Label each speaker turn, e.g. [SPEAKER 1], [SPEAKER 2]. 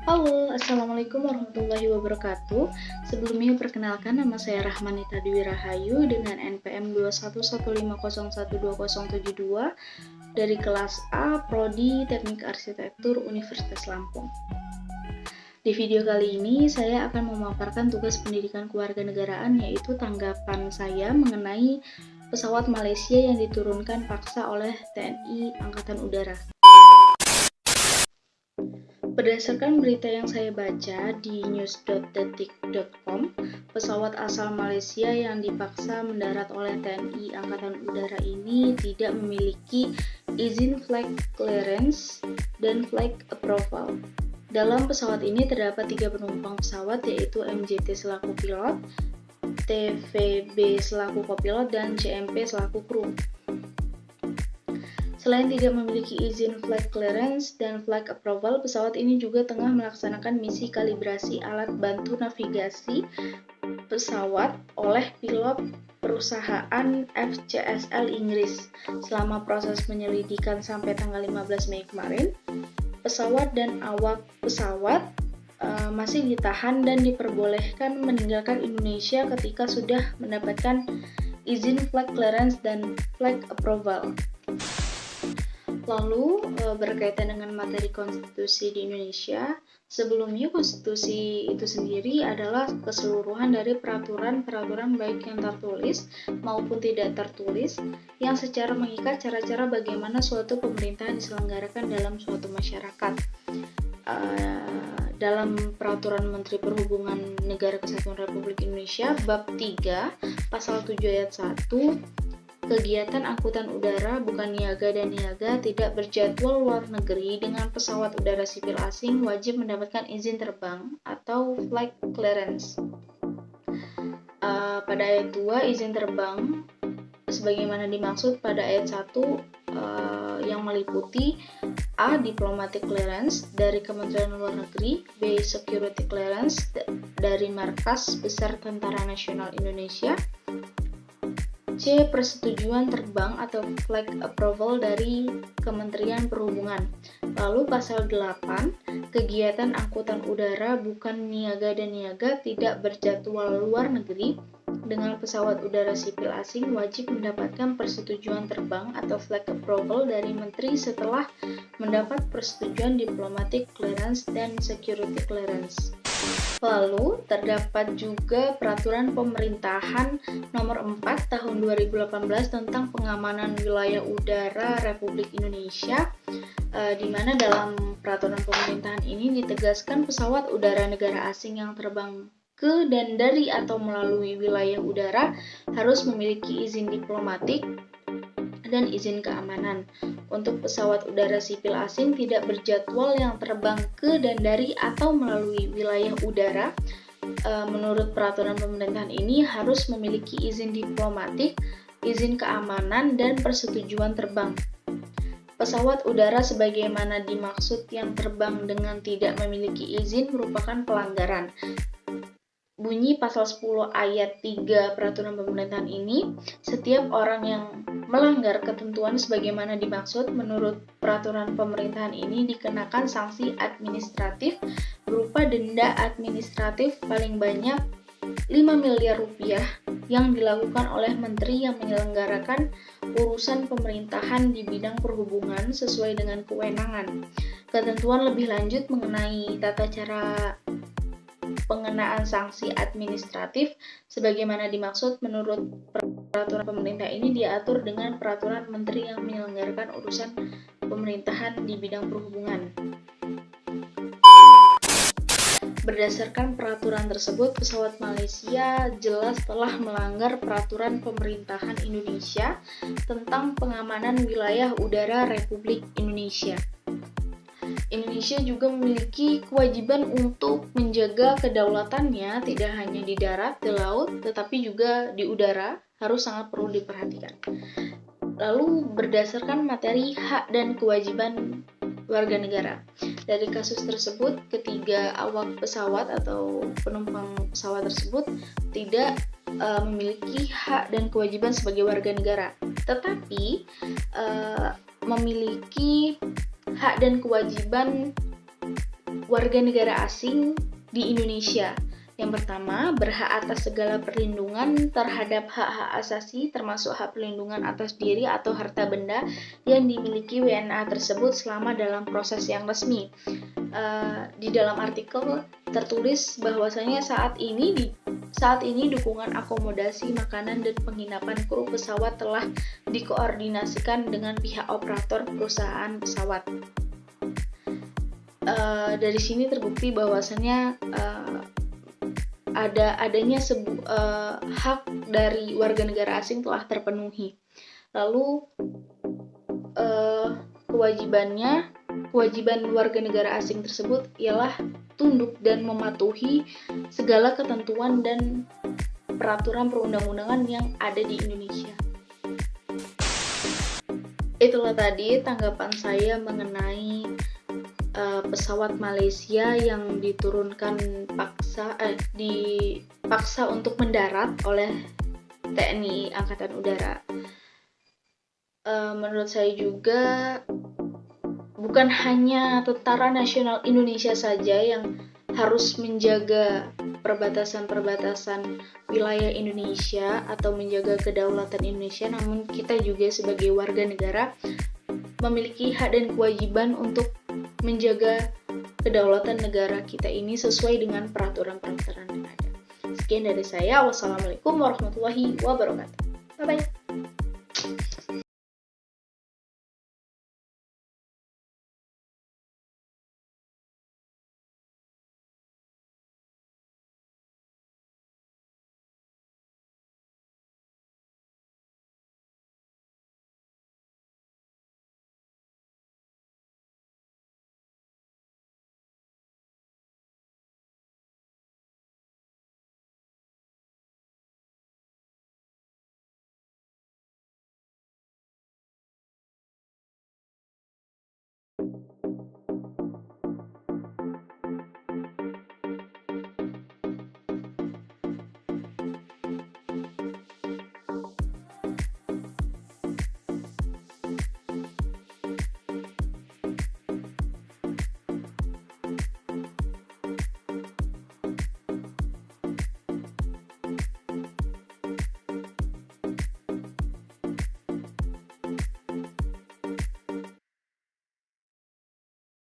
[SPEAKER 1] Halo, Assalamualaikum warahmatullahi wabarakatuh. Sebelumnya perkenalkan, nama saya Rahmanita Dwi Rahayu dengan NPM 21150120072 dari kelas A Prodi Teknik Arsitektur Universitas Lampung. Di video kali ini saya akan memaparkan tugas pendidikan kewarganegaraan, yaitu tanggapan saya mengenai pesawat Malaysia yang diturunkan paksa oleh TNI Angkatan Udara. Berdasarkan berita yang saya baca di news.detik.com, pesawat asal Malaysia yang dipaksa mendarat oleh TNI Angkatan Udara ini tidak memiliki izin flight clearance dan flight approval. Dalam pesawat ini terdapat 3 penumpang pesawat, yaitu MJT selaku pilot, TVB selaku kopilot, dan CMP selaku kru. Selain tidak memiliki izin flight clearance dan flight approval, pesawat ini juga tengah melaksanakan misi kalibrasi alat bantu navigasi pesawat oleh pilot perusahaan FCSL Inggris. Selama proses penyelidikan sampai tanggal 15 Mei kemarin, pesawat dan awak pesawat masih ditahan dan diperbolehkan meninggalkan Indonesia ketika sudah mendapatkan izin flight clearance dan flight approval. Lalu, berkaitan dengan materi konstitusi di Indonesia, sebelumnya konstitusi itu sendiri adalah keseluruhan dari peraturan-peraturan baik yang tertulis maupun tidak tertulis yang secara mengikat cara-cara bagaimana suatu pemerintahan diselenggarakan dalam suatu masyarakat. Dalam Peraturan Menteri Perhubungan Negara Kesatuan Republik Indonesia, Bab 3, Pasal 7 Ayat 1, kegiatan angkutan udara bukan niaga dan niaga tidak berjadwal luar negeri dengan pesawat udara sipil asing wajib mendapatkan izin terbang atau flight clearance. Pada ayat 2, izin terbang sebagaimana dimaksud pada ayat 1 yang meliputi A. Diplomatic clearance dari Kementerian Luar Negeri, B. Security clearance dari Markas Besar Tentara Nasional Indonesia, C. Persetujuan terbang atau flight approval dari Kementerian Perhubungan. Lalu pasal 8, kegiatan angkutan udara bukan niaga dan niaga tidak berjadwal luar negeri dengan pesawat udara sipil asing wajib mendapatkan persetujuan terbang atau flight approval dari menteri setelah mendapat persetujuan diplomatic clearance dan security clearance. Lalu, terdapat juga Peraturan Pemerintahan Nomor 4 Tahun 2018 tentang pengamanan wilayah udara Republik Indonesia, di mana dalam peraturan pemerintahan ini ditegaskan pesawat udara negara asing yang terbang ke dan dari atau melalui wilayah udara harus memiliki izin diplomatik dan izin keamanan. Untuk pesawat udara sipil asing tidak berjadwal yang terbang ke dan dari atau melalui wilayah udara, menurut peraturan pemerintahan ini harus memiliki izin diplomatik, izin keamanan, dan persetujuan terbang. Pesawat udara sebagaimana dimaksud yang terbang dengan tidak memiliki izin merupakan pelanggaran. Bunyi pasal 10 ayat 3 peraturan pemerintahan ini, setiap orang yang melanggar ketentuan sebagaimana dimaksud menurut peraturan pemerintahan ini dikenakan sanksi administratif berupa denda administratif paling banyak 5 miliar rupiah yang dilakukan oleh menteri yang menyelenggarakan urusan pemerintahan di bidang perhubungan sesuai dengan kewenangan. Ketentuan lebih lanjut mengenai tata cara pengenaan sanksi administratif sebagaimana dimaksud menurut peraturan pemerintah ini diatur dengan peraturan menteri yang menyelenggarakan urusan pemerintahan di bidang perhubungan. Berdasarkan peraturan tersebut, pesawat Malaysia jelas telah melanggar peraturan pemerintahan Indonesia tentang pengamanan wilayah udara Republik Indonesia. Indonesia juga memiliki kewajiban untuk menjaga kedaulatannya tidak hanya di darat, di laut, tetapi juga di udara, harus sangat perlu diperhatikan. Lalu berdasarkan materi hak dan kewajiban warga negara. Dari kasus tersebut, ketiga awak pesawat atau penumpang pesawat tersebut tidak memiliki hak dan kewajiban sebagai warga negara, tetapi memiliki hak dan kewajiban warga negara asing di Indonesia. Yang pertama, berhak atas segala perlindungan terhadap hak-hak asasi termasuk hak perlindungan atas diri atau harta benda yang dimiliki WNA tersebut selama dalam proses yang resmi. Di dalam artikel tertulis bahwasanya saat ini dukungan akomodasi, makanan, dan penginapan kru pesawat telah dikoordinasikan dengan pihak operator perusahaan pesawat. Dari sini terbukti bahwasanya adanya hak dari warga negara asing telah terpenuhi. Lalu kewajiban warga negara asing tersebut ialah tunduk dan mematuhi segala ketentuan dan peraturan perundang-undangan yang ada di Indonesia. Itulah tadi tanggapan saya mengenai pesawat Malaysia yang diturunkan dipaksa untuk mendarat oleh TNI Angkatan Udara. Menurut saya juga bukan hanya Tentara Nasional Indonesia saja yang harus menjaga perbatasan-perbatasan wilayah Indonesia atau menjaga kedaulatan Indonesia, namun kita juga sebagai warga negara memiliki hak dan kewajiban untuk menjaga kedaulatan negara kita ini sesuai dengan peraturan-peraturan yang ada. Sekian dari saya. Wassalamualaikum warahmatullahi wabarakatuh. Bye-bye.